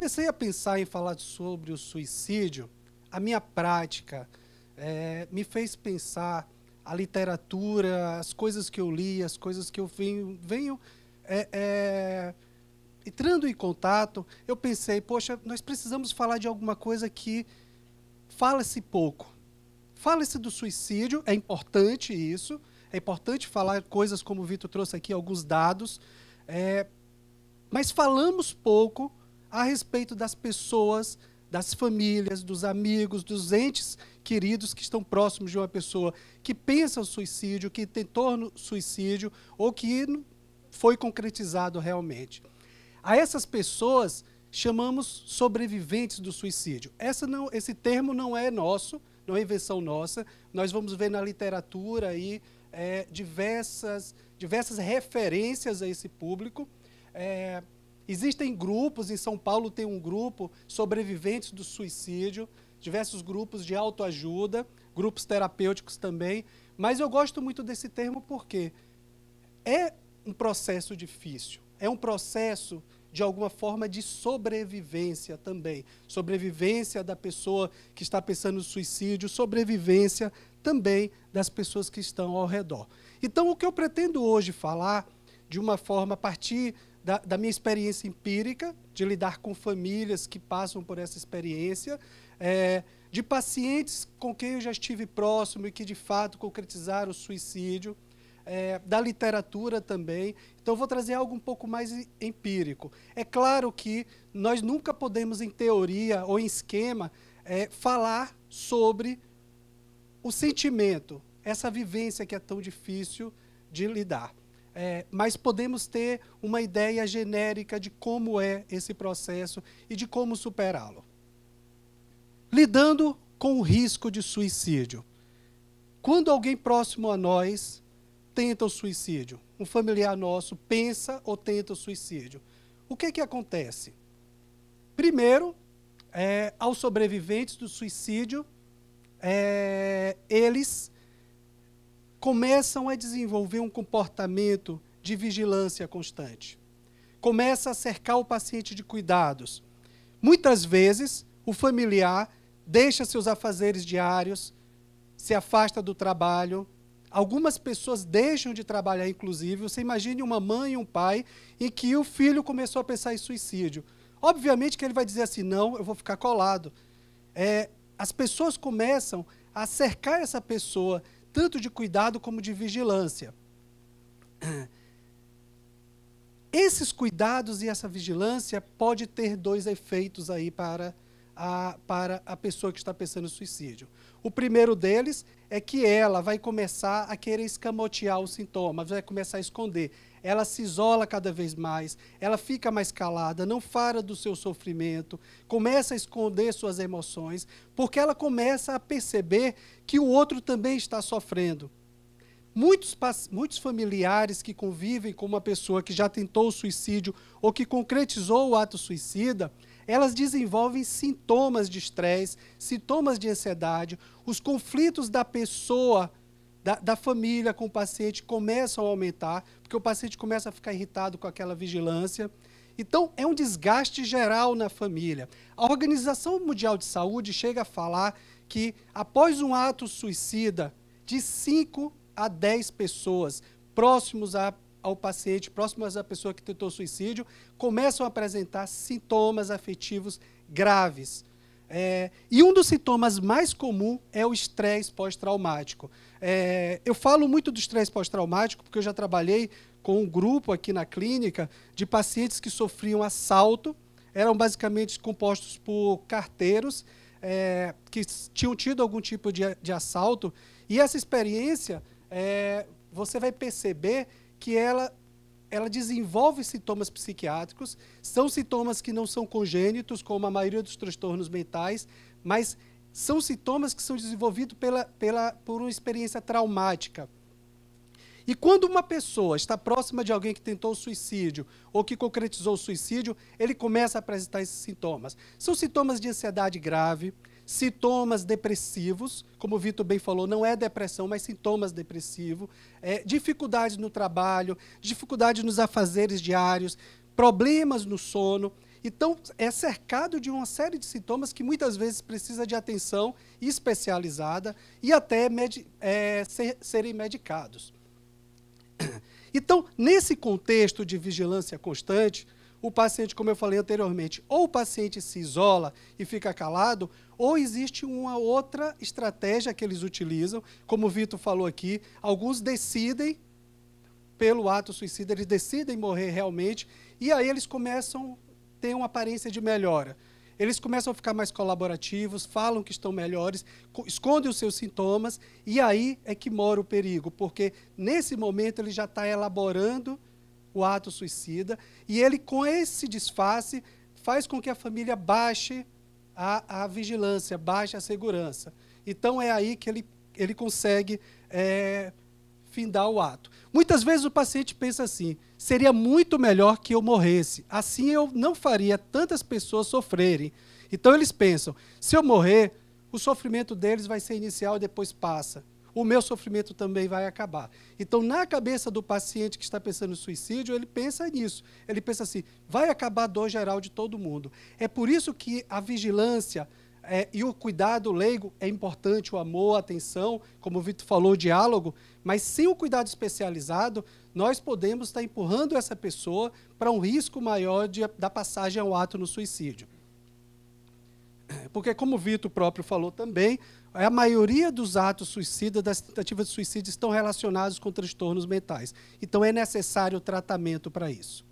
comecei a pensar em falar sobre o suicídio, a minha prática me fez pensar a literatura, as coisas que eu li, as coisas que eu venho entrando em contato. Eu pensei, poxa, nós precisamos falar de alguma coisa que fala-se pouco. Fala-se do suicídio, é importante isso, é importante falar coisas como o Vitor trouxe aqui, alguns dados, mas falamos pouco a respeito das pessoas, das famílias, dos amigos, dos entes queridos que estão próximos de uma pessoa que pensa o suicídio, que tentou no suicídio ou que foi concretizado realmente. A essas pessoas chamamos sobreviventes do suicídio. Esse termo não é nosso, não é invenção nossa. Nós vamos ver na literatura aí, diversas referências a esse público. Existem grupos, em São Paulo tem um grupo, sobreviventes do suicídio, diversos grupos de autoajuda, grupos terapêuticos também, mas eu gosto muito desse termo porque é um processo difícil, é um processo, de alguma forma, de sobrevivência também, sobrevivência da pessoa que está pensando no suicídio, sobrevivência também das pessoas que estão ao redor. Então, o que eu pretendo hoje falar, de uma forma, a partir da minha experiência empírica, de lidar com famílias que passam por essa experiência, de pacientes com quem eu já estive próximo e que, de fato, concretizaram o suicídio, da literatura também. Então, eu vou trazer algo um pouco mais empírico. É claro que nós nunca podemos, em teoria ou em esquema, falar sobre o sentimento, essa vivência que é tão difícil de lidar. Mas podemos ter uma ideia genérica de como é esse processo e de como superá-lo. Lidando com o risco de suicídio. Quando alguém próximo a nós tenta o suicídio, um familiar nosso pensa ou tenta o suicídio, o que acontece? Primeiro, aos sobreviventes do suicídio, eles começam a desenvolver um comportamento de vigilância constante. Começa a cercar o paciente de cuidados. Muitas vezes, o familiar deixa seus afazeres diários, se afasta do trabalho. Algumas pessoas deixam de trabalhar, inclusive. Você imagine uma mãe e um pai em que o filho começou a pensar em suicídio. Obviamente que ele vai dizer assim, não, eu vou ficar colado. As pessoas começam a cercar essa pessoa, tanto de cuidado como de vigilância. Esses cuidados e essa vigilância pode ter dois efeitos aí para a pessoa que está pensando em suicídio. O primeiro deles é que ela vai começar a querer escamotear os sintomas, vai começar a esconder. Ela se isola cada vez mais, ela fica mais calada, não fala do seu sofrimento, começa a esconder suas emoções, porque ela começa a perceber que o outro também está sofrendo. Muitos familiares que convivem com uma pessoa que já tentou o suicídio ou que concretizou o ato suicida, elas desenvolvem sintomas de estresse, sintomas de ansiedade, os conflitos da pessoa, da família com o paciente começam a aumentar, porque o paciente começa a ficar irritado com aquela vigilância. Então, é um desgaste geral na família. A Organização Mundial de Saúde chega a falar que, após um ato suicida, de 5 a 10 pessoas próximos ao paciente, próximas à pessoa que tentou suicídio, começam a apresentar sintomas afetivos graves. E um dos sintomas mais comuns é o estresse pós-traumático. Eu falo muito do estresse pós-traumático porque eu já trabalhei com um grupo aqui na clínica de pacientes que sofriam assalto, eram basicamente compostos por carteiros que tinham tido algum tipo de assalto, e essa experiência, você vai perceber que ela desenvolve sintomas psiquiátricos, são sintomas que não são congênitos, como a maioria dos transtornos mentais, mas são sintomas que são desenvolvidos por uma experiência traumática. E quando uma pessoa está próxima de alguém que tentou o suicídio ou que concretizou o suicídio, ele começa a apresentar esses sintomas. São sintomas de ansiedade grave, sintomas depressivos, como o Vitor bem falou, não é depressão, mas sintomas depressivos, dificuldades no trabalho, dificuldades nos afazeres diários, problemas no sono. Então, é cercado de uma série de sintomas que muitas vezes precisa de atenção especializada e até serem medicados. Então, nesse contexto de vigilância constante, o paciente, como eu falei anteriormente, ou o paciente se isola e fica calado, ou existe uma outra estratégia que eles utilizam, como o Vitor falou aqui, alguns decidem, pelo ato suicida, eles decidem morrer realmente, e aí eles começam a ter uma aparência de melhora. Eles começam a ficar mais colaborativos, falam que estão melhores, escondem os seus sintomas, e aí é que mora o perigo, porque nesse momento ele já está elaborando o ato suicida, e ele, com esse disfarce, faz com que a família baixe a vigilância, baixe a segurança. Então, é aí que ele consegue findar o ato. Muitas vezes o paciente pensa assim, seria muito melhor que eu morresse, assim eu não faria tantas pessoas sofrerem. Então, eles pensam, se eu morrer, o sofrimento deles vai ser inicial e depois passa. O meu sofrimento também vai acabar. Então, na cabeça do paciente que está pensando em suicídio, ele pensa nisso. Ele pensa assim, vai acabar a dor geral de todo mundo. É por isso que a vigilância e o cuidado leigo é importante, o amor, a atenção, como o Vitor falou, o diálogo, mas sem o cuidado especializado, nós podemos estar empurrando essa pessoa para um risco maior da passagem ao ato no suicídio. Porque, como o Vitor próprio falou também, a maioria dos atos suicidas, das tentativas de suicídio, estão relacionados com transtornos mentais. Então, é necessário tratamento para isso.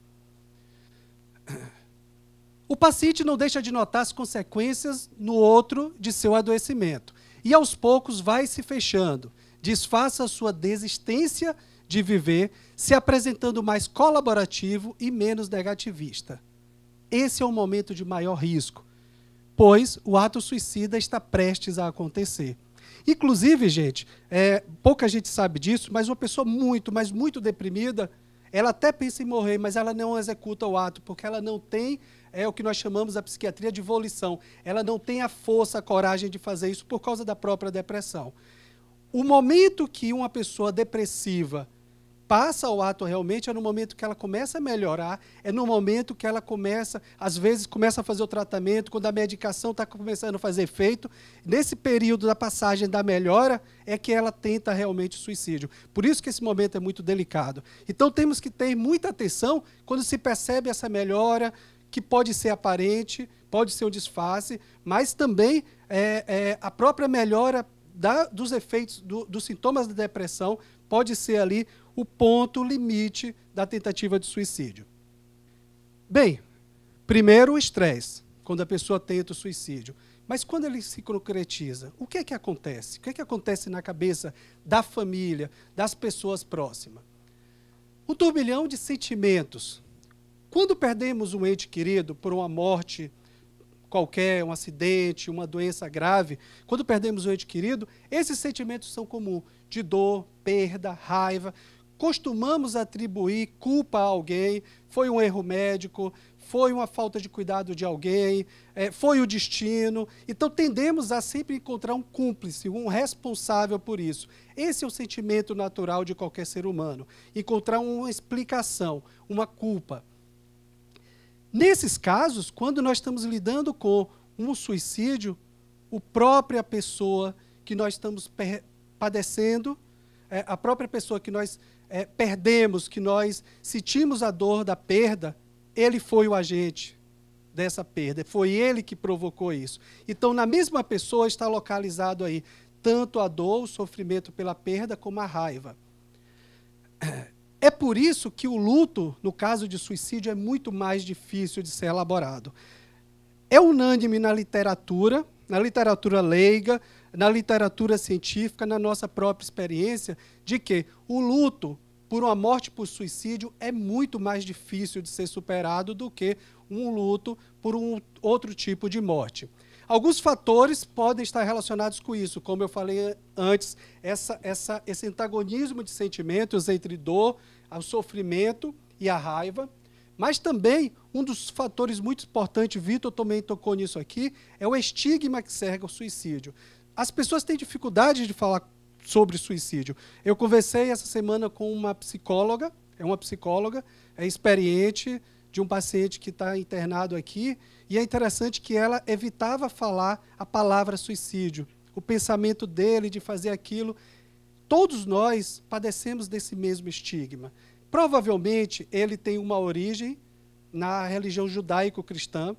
O paciente não deixa de notar as consequências no outro de seu adoecimento. E, aos poucos, vai se fechando. Disfarça a sua desistência de viver, se apresentando mais colaborativo e menos negativista. Esse é o momento de maior risco, pois o ato suicida está prestes a acontecer. Inclusive, gente, pouca gente sabe disso, mas uma pessoa muito, mas muito deprimida, ela até pensa em morrer, mas ela não executa o ato, porque ela não tem o que nós chamamos a psiquiatria de volição. Ela não tem a força, a coragem de fazer isso por causa da própria depressão. O momento que uma pessoa depressiva passa ao ato realmente é no momento que ela começa a melhorar, é no momento que ela começa, às vezes, começa a fazer o tratamento, quando a medicação está começando a fazer efeito. Nesse período da passagem da melhora, é que ela tenta realmente o suicídio. Por isso que esse momento é muito delicado. Então, temos que ter muita atenção quando se percebe essa melhora, que pode ser aparente, pode ser um disfarce, mas também a própria melhora dos efeitos, dos sintomas da depressão, pode ser ali o ponto limite da tentativa de suicídio. Bem, primeiro o estresse, quando a pessoa tenta o suicídio. Mas quando ele se concretiza, o que é que acontece? O que é que acontece na cabeça da família, das pessoas próximas? Um turbilhão de sentimentos. Quando perdemos um ente querido por uma morte qualquer, um acidente, uma doença grave, quando perdemos um ente querido, esses sentimentos são comuns, de dor, perda, raiva. Costumamos atribuir culpa a alguém, foi um erro médico, foi uma falta de cuidado de alguém, foi o destino. Então, tendemos a sempre encontrar um cúmplice, um responsável por isso. Esse é o sentimento natural de qualquer ser humano, encontrar uma explicação, uma culpa. Nesses casos, quando nós estamos lidando com um suicídio, a própria pessoa que nós estamos padecendo, a própria pessoa que nós perdemos, que nós sentimos a dor da perda, ele foi o agente dessa perda, foi ele que provocou isso. Então, na mesma pessoa está localizado aí tanto a dor, o sofrimento pela perda, como a raiva. É por isso que o luto, no caso de suicídio, é muito mais difícil de ser elaborado. É unânime na literatura leiga, na literatura científica, na nossa própria experiência, de que o luto por uma morte por suicídio é muito mais difícil de ser superado do que um luto por um outro tipo de morte. Alguns fatores podem estar relacionados com isso, como eu falei antes, esse antagonismo de sentimentos entre dor, o sofrimento e a raiva, mas também um dos fatores muito importantes, Vitor também tocou nisso aqui, é o estigma que cerca o suicídio. As pessoas têm dificuldade de falar sobre suicídio. Eu conversei essa semana com uma psicóloga, é experiente, de um paciente que está internado aqui, e é interessante que ela evitava falar a palavra suicídio. O pensamento dele de fazer aquilo, todos nós padecemos desse mesmo estigma. Provavelmente, ele tem uma origem na religião judaico-cristã.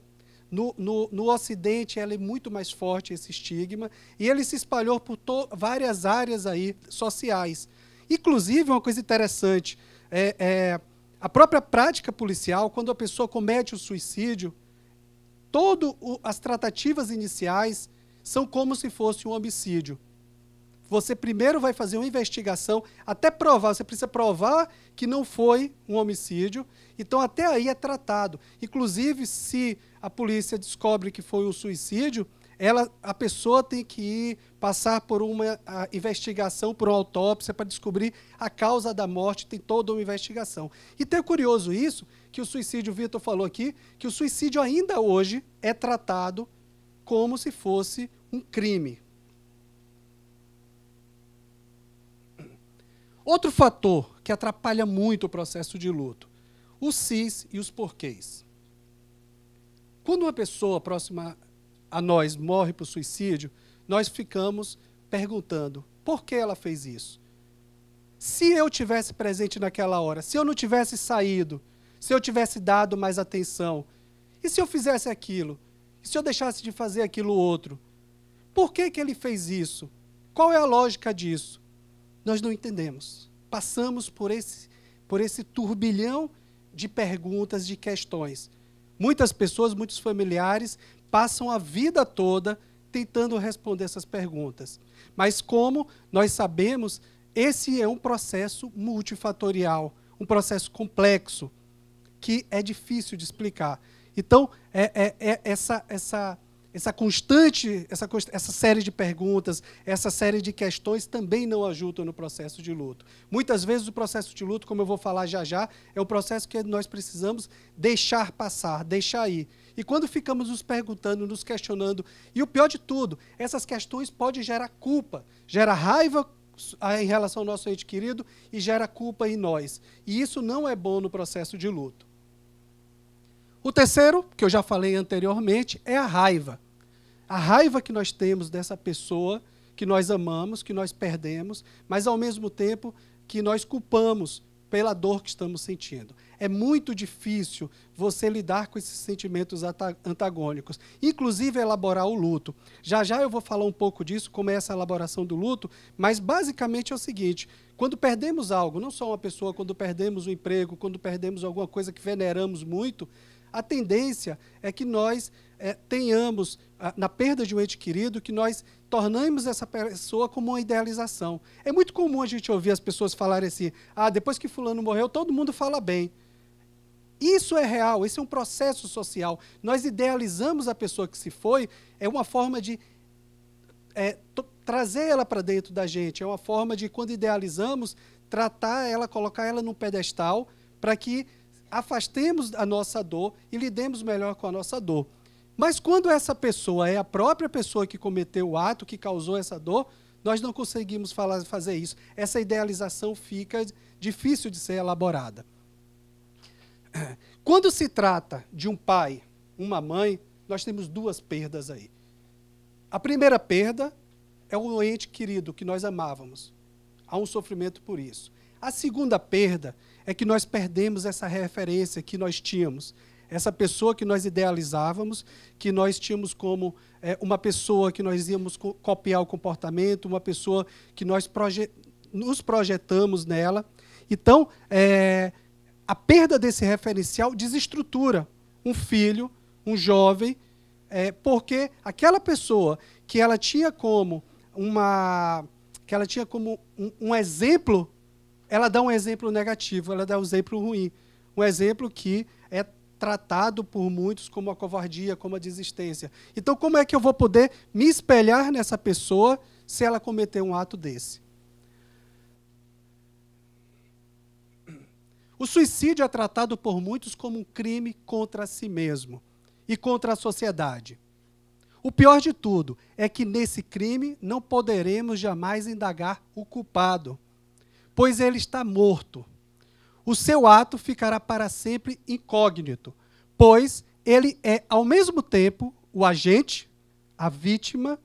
No Ocidente, ela é muito mais forte, esse estigma, e ele se espalhou por várias áreas aí sociais. Inclusive, uma coisa interessante, a própria prática policial, quando a pessoa comete o suicídio, todas as tratativas iniciais são como se fosse um homicídio. Você primeiro vai fazer uma investigação, até provar, você precisa provar que não foi um homicídio, então até aí é tratado. Inclusive, se a polícia descobre que foi um suicídio, a pessoa tem que ir passar por uma investigação, por uma autópsia, para descobrir a causa da morte, tem toda uma investigação. E é curioso isso, que o suicídio, o Vitor falou aqui, que o suicídio ainda hoje é tratado como se fosse um crime. Outro fator que atrapalha muito o processo de luto, os sis e os porquês. Quando uma pessoa próxima a nós morre por suicídio, nós ficamos perguntando, por que ela fez isso? Se eu tivesse presente naquela hora, se eu não tivesse saído, se eu tivesse dado mais atenção, e se eu fizesse aquilo? E se eu deixasse de fazer aquilo outro? Por que ele fez isso? Qual é a lógica disso? Nós não entendemos. Passamos por esse turbilhão de perguntas, de questões. Muitas pessoas, muitos familiares, passam a vida toda tentando responder essas perguntas. Mas como nós sabemos, esse é um processo multifatorial, um processo complexo, que é difícil de explicar. Então, essa série de perguntas, essa série de questões também não ajudam no processo de luto. Muitas vezes o processo de luto, como eu vou falar já já, é um processo que nós precisamos deixar passar, deixar ir. E quando ficamos nos perguntando, nos questionando, e o pior de tudo, essas questões podem gerar culpa, gera raiva em relação ao nosso ente querido e gera culpa em nós. E isso não é bom no processo de luto. O terceiro, que eu já falei anteriormente, é a raiva. A raiva que nós temos dessa pessoa que nós amamos, que nós perdemos, mas ao mesmo tempo que nós culpamos pela dor que estamos sentindo. É muito difícil você lidar com esses sentimentos antagônicos, inclusive elaborar o luto. Já já eu vou falar um pouco disso, como é essa elaboração do luto, mas basicamente é o seguinte, quando perdemos algo, não só uma pessoa, quando perdemos um emprego, quando perdemos alguma coisa que veneramos muito, a tendência é que nós tenhamos, na perda de um ente querido, que nós tornamos essa pessoa como uma idealização. É muito comum a gente ouvir as pessoas falarem assim, depois que fulano morreu, todo mundo fala bem. Isso é real, esse é um processo social. Nós idealizamos a pessoa que se foi, é uma forma de trazer ela para dentro da gente, é uma forma de, quando idealizamos, tratar ela, colocar ela num pedestal, para que afastemos a nossa dor e lidemos melhor com a nossa dor. Mas quando essa pessoa é a própria pessoa que cometeu o ato, que causou essa dor, nós não conseguimos fazer isso. Essa idealização fica difícil de ser elaborada. Quando se trata de um pai, uma mãe, nós temos duas perdas aí. A primeira perda é o ente querido que nós amávamos. Há um sofrimento por isso. A segunda perda é que nós perdemos essa referência que nós tínhamos, essa pessoa que nós idealizávamos, que nós tínhamos como uma pessoa que nós íamos copiar o comportamento, uma pessoa que nós nos projetamos nela. Então, a perda desse referencial desestrutura um filho, um jovem, porque aquela pessoa que ela tinha como um exemplo, ela dá um exemplo negativo, ela dá um exemplo ruim. Um exemplo que é tratado por muitos como a covardia, como a desistência. Então, como é que eu vou poder me espelhar nessa pessoa se ela cometer um ato desse? O suicídio é tratado por muitos como um crime contra si mesmo e contra a sociedade. O pior de tudo é que nesse crime não poderemos jamais indagar o culpado, pois ele está morto. o seu ato ficará para sempre incógnito, pois ele é, ao mesmo tempo, o agente, a vítima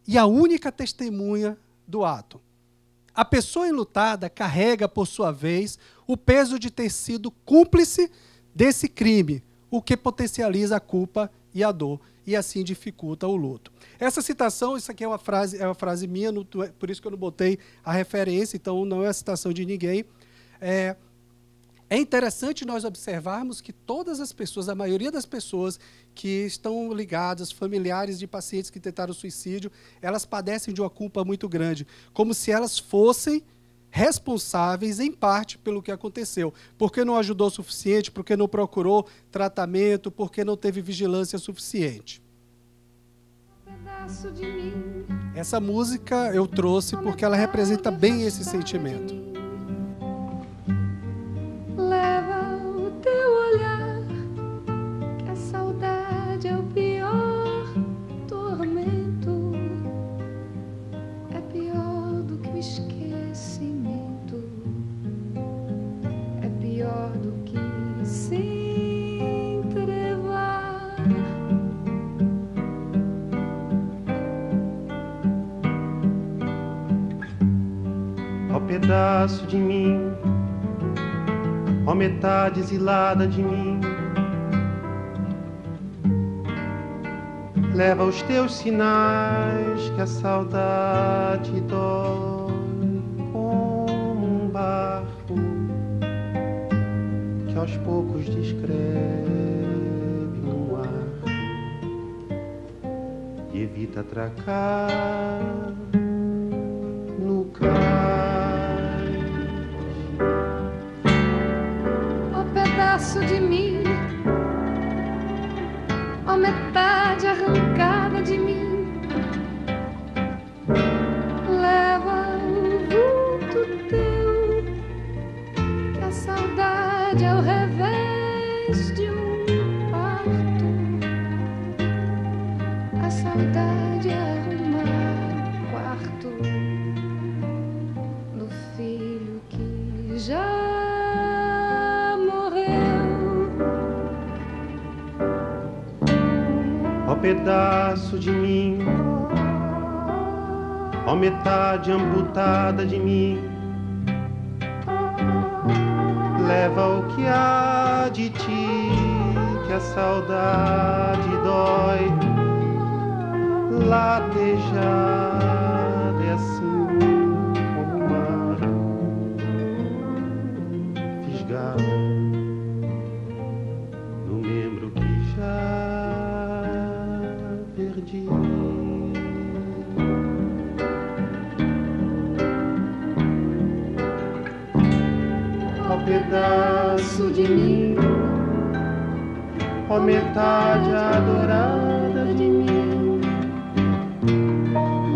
e a única testemunha do ato. A pessoa enlutada carrega, por sua vez, o peso de ter sido cúmplice desse crime, o que potencializa a culpa e a dor, e assim dificulta o luto. Essa citação, isso aqui é uma frase minha, por isso que eu não botei a referência, então não é a citação de ninguém. É interessante nós observarmos que todas as pessoas, a maioria das pessoas que estão ligadas, familiares de pacientes que tentaram suicídio, elas padecem de uma culpa muito grande, como se elas fossem responsáveis, em parte, pelo que aconteceu. Porque não ajudou o suficiente, porque não procurou tratamento, porque não teve vigilância suficiente. Essa música eu trouxe porque ela representa bem esse sentimento. Leva o teu olhar, que a saudade é o pior tormento, é pior do que o esquecimento, é pior do que se entrevar. Ó pedaço de mim, ó metade exilada de mim, leva os teus sinais que a saudade dói como um barco que aos poucos descreve no mar e evita atracar no cais. Pedaço de mim, ó metade arrancada de mim, leva o vulto teu, que a saudade é o revés de um parto, a saudade é arrumar o quarto do filho que já pedaço de mim, ó metade amputada de mim, leva o que há de ti, que a saudade dói, latejada é assim como o mar, fisgada no membro que já perdi. Ó pedaço de mim, ó metade adorada de mim,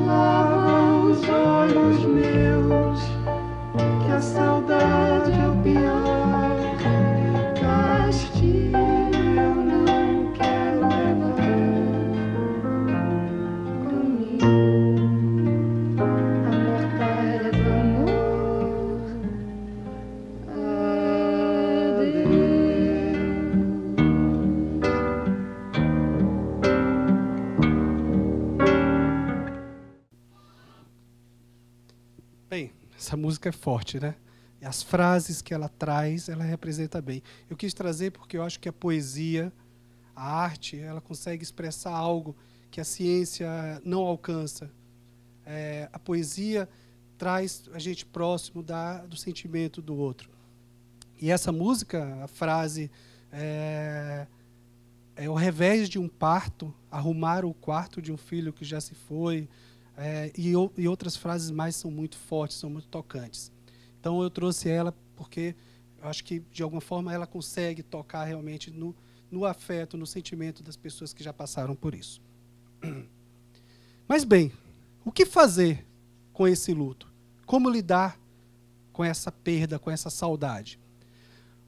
lava os olhos meus, que a saudade é o pior castigo. Essa música é forte, né? E as frases que ela traz, ela representa bem. Eu quis trazer porque eu acho que a poesia, a arte, ela consegue expressar algo que a ciência não alcança. A poesia traz a gente próximo do sentimento do outro. E essa música, a frase é ao revés de um parto, arrumar o quarto de um filho que já se foi, e outras frases mais são muito fortes, são muito tocantes. Então eu trouxe ela porque eu acho que, de alguma forma, ela consegue tocar realmente no afeto, no sentimento das pessoas que já passaram por isso. Mas, bem, o que fazer com esse luto? Como lidar com essa perda, com essa saudade?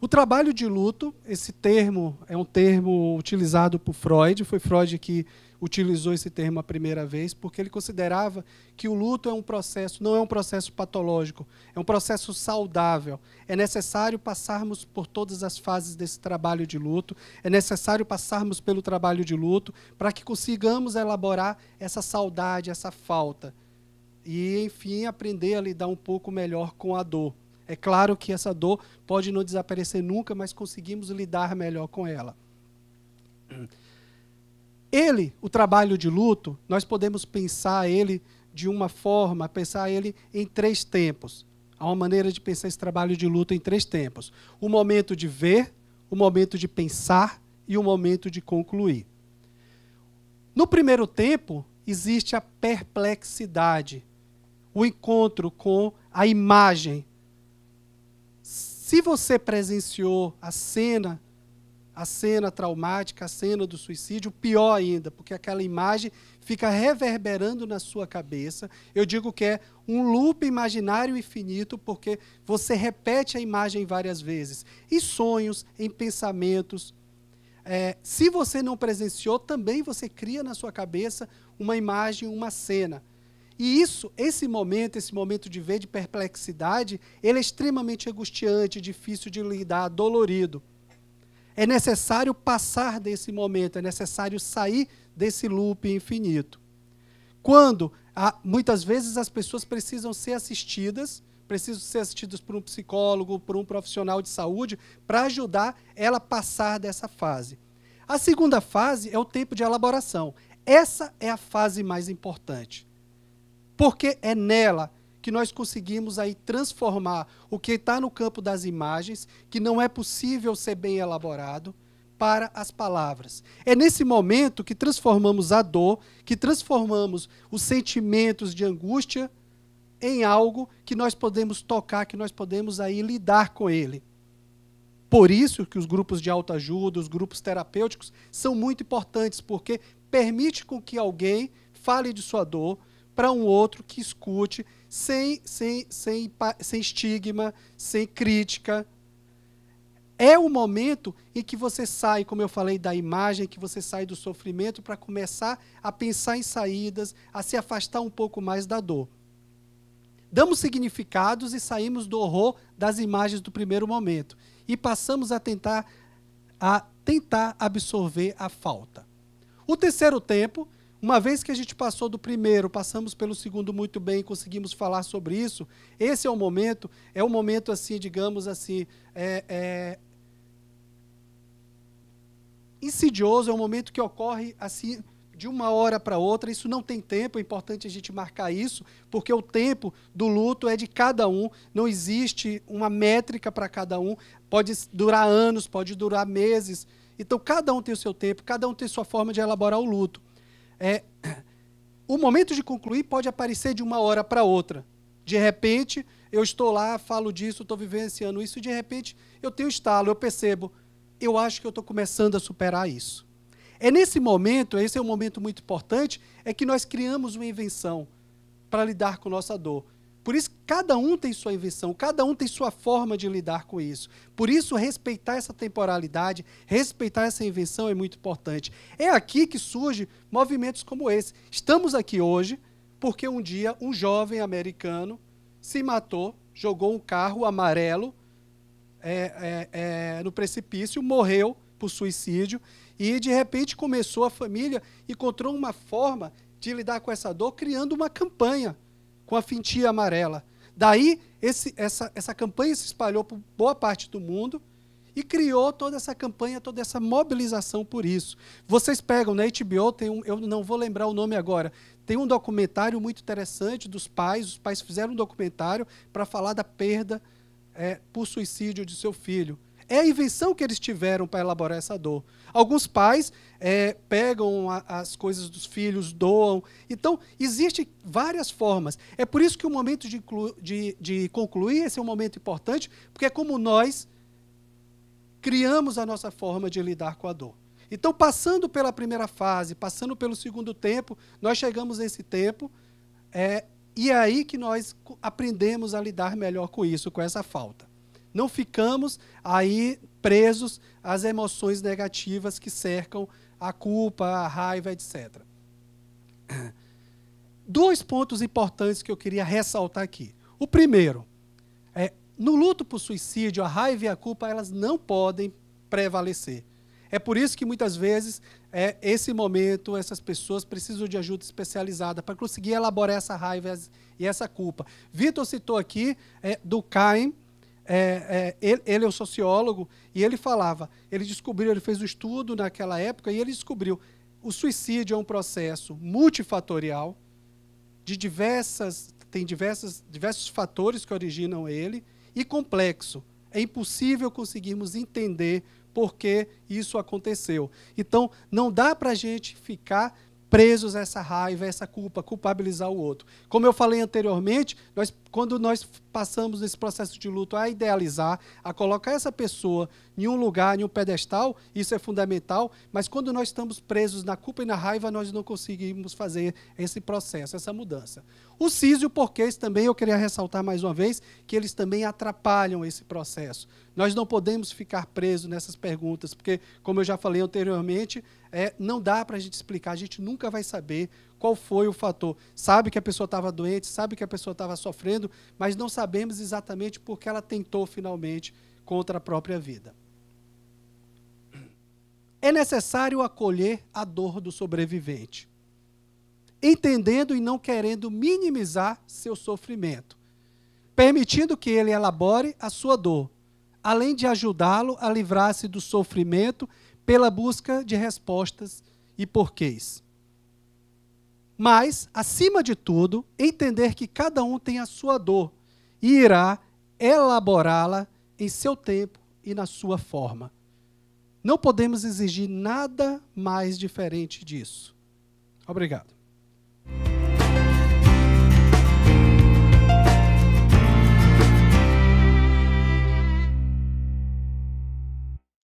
O trabalho de luto, esse termo é um termo utilizado por Freud, foi Freud que utilizou esse termo a primeira vez, porque ele considerava que o luto é um processo, não é um processo patológico, é um processo saudável. É necessário passarmos por todas as fases desse trabalho de luto, é necessário passarmos pelo trabalho de luto para que consigamos elaborar essa saudade, essa falta. E, enfim, aprender a lidar um pouco melhor com a dor. É claro que essa dor pode não desaparecer nunca, mas conseguimos lidar melhor com ela. O trabalho de luto, nós podemos pensar ele de uma forma, pensar ele em 3 tempos. Há uma maneira de pensar esse trabalho de luto em 3 tempos. O momento de ver, o momento de pensar e o momento de concluir. No primeiro tempo, existe a perplexidade, o encontro com a imagem. Se você presenciou a cena traumática, a cena do suicídio, pior ainda, porque aquela imagem fica reverberando na sua cabeça. Eu digo que é um loop imaginário infinito, porque você repete a imagem várias vezes, em sonhos, em pensamentos. Se você não presenciou, também você cria na sua cabeça uma imagem, uma cena. E esse momento de ver, de perplexidade, ele é extremamente angustiante, difícil de lidar, dolorido. É necessário passar desse momento, é necessário sair desse loop infinito. Muitas vezes as pessoas precisam ser assistidas por um psicólogo, por um profissional de saúde, para ajudar ela a passar dessa fase. A segunda fase é o tempo de elaboração. Essa é a fase mais importante. Porque é nela que nós conseguimos aí transformar o que está no campo das imagens, que não é possível ser bem elaborado, para as palavras. É nesse momento que transformamos a dor, que transformamos os sentimentos de angústia em algo que nós podemos tocar, que nós podemos aí lidar com ele. Por isso que os grupos de autoajuda, os grupos terapêuticos, são muito importantes, porque permite com que alguém fale de sua dor, para um outro que escute, sem estigma, sem crítica. É o momento em que você sai, como eu falei, da imagem, que você sai do sofrimento para começar a pensar em saídas, a se afastar um pouco mais da dor. Damos significados e saímos do horror das imagens do primeiro momento. E passamos a tentar absorver a falta. O terceiro tempo, uma vez que a gente passou do primeiro, passamos pelo segundo muito bem, conseguimos falar sobre isso, esse é o momento assim, digamos assim, insidioso, é um momento que ocorre assim, de uma hora para outra. Isso não tem tempo, é importante a gente marcar isso, porque o tempo do luto é de cada um, não existe uma métrica para cada um, pode durar anos, pode durar meses, então cada um tem o seu tempo, cada um tem sua forma de elaborar o luto. O momento de concluir pode aparecer de uma hora para outra. De repente, eu estou lá, falo disso, estou vivenciando isso, e de repente eu tenho um estalo, eu percebo, eu acho que eu estou começando a superar isso. É nesse momento, esse é um momento muito importante, é que nós criamos uma invenção para lidar com nossa dor. Por isso, cada um tem sua invenção, cada um tem sua forma de lidar com isso. Por isso, respeitar essa temporalidade, respeitar essa invenção é muito importante. É aqui que surgem movimentos como esse. Estamos aqui hoje porque um dia um jovem americano se matou, jogou um carro amarelo no precipício, morreu por suicídio e, de repente, a família encontrou uma forma de lidar com essa dor, criando uma campanha com a fintia amarela. Daí, essa campanha se espalhou por boa parte do mundo e criou toda essa campanha, toda essa mobilização por isso. Vocês pegam na HBO, eu não vou lembrar o nome agora, tem um documentário muito interessante dos pais, os pais fizeram um documentário para falar da perda por suicídio de seu filho. É a invenção que eles tiveram para elaborar essa dor. Alguns pais pegam as coisas dos filhos, doam. Então, existem várias formas. É por isso que o momento de concluir, esse é um momento importante, porque é como nós criamos a nossa forma de lidar com a dor. Então, passando pela primeira fase, passando pelo segundo tempo, nós chegamos a esse tempo, e é aí que nós aprendemos a lidar melhor com isso, com essa falta. não ficamos aí presos às emoções negativas que cercam a culpa, a raiva, etc. 2 pontos importantes que eu queria ressaltar aqui. O primeiro, no luto por suicídio, a raiva e a culpa elas não podem prevalecer. É por isso que muitas vezes, esse momento, essas pessoas precisam de ajuda especializada para conseguir elaborar essa raiva e essa culpa. Vitor citou aqui do Caim, ele é um sociólogo, e ele falava, ele fez um estudo naquela época, e ele descobriu o suicídio é um processo multifatorial, tem diversos fatores que originam ele, e complexo. É impossível conseguirmos entender por que isso aconteceu. Então, não dá para a gente ficar presos a essa raiva, a essa culpa, culpabilizar o outro. Como eu falei anteriormente, quando nós passamos nesse processo de luto a idealizar, a colocar essa pessoa em um lugar, em um pedestal, isso é fundamental, mas quando nós estamos presos na culpa e na raiva, nós não conseguimos fazer esse processo, essa mudança. O cis e o porquês também, eu queria ressaltar mais uma vez, que eles também atrapalham esse processo. Nós não podemos ficar presos nessas perguntas, porque, como eu já falei anteriormente, não dá para a gente explicar, a gente nunca vai saber qual foi o fator. Sabe que a pessoa estava doente, sabe que a pessoa estava sofrendo, mas não sabemos exatamente porque ela tentou finalmente contra a própria vida. É necessário acolher a dor do sobrevivente, entendendo e não querendo minimizar seu sofrimento, permitindo que ele elabore a sua dor, além de ajudá-lo a livrar-se do sofrimento pela busca de respostas e porquês. Mas, acima de tudo, entender que cada um tem a sua dor e irá elaborá-la em seu tempo e na sua forma. Não podemos exigir nada mais diferente disso. Obrigado.